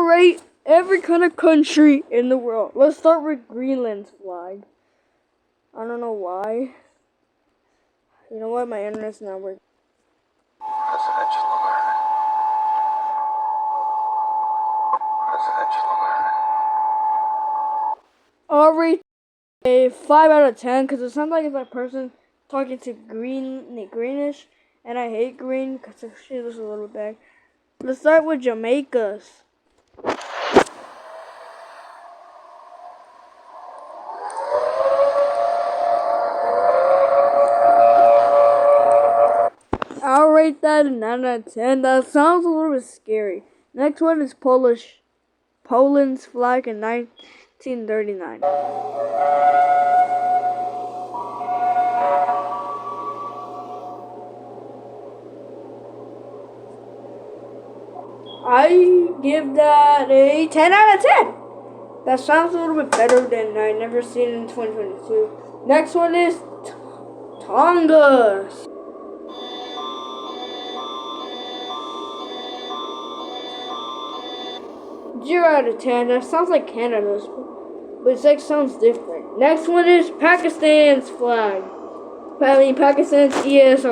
rate every kind of country in the world. Let's start with Greenland's flag. I don't know why. You know what? My internet's not working. Presidential alert. Presidential alert. I'll rate a 5 out of 10 because it sounds like it's a person talking to greenish, and I hate green because she looks a little bad. Let's start with Jamaica's. I'll rate that a 9 out of 10. That sounds a little bit scary. Next one is Poland's flag in 1939. I give that a 10 out of 10. That sounds a little bit better than I never seen in 2022. Next one is Tonga. 0 out of 10. That sounds like Canada's, but it's like sounds different. Next one is Pakistan's flag. I mean Pakistan's ES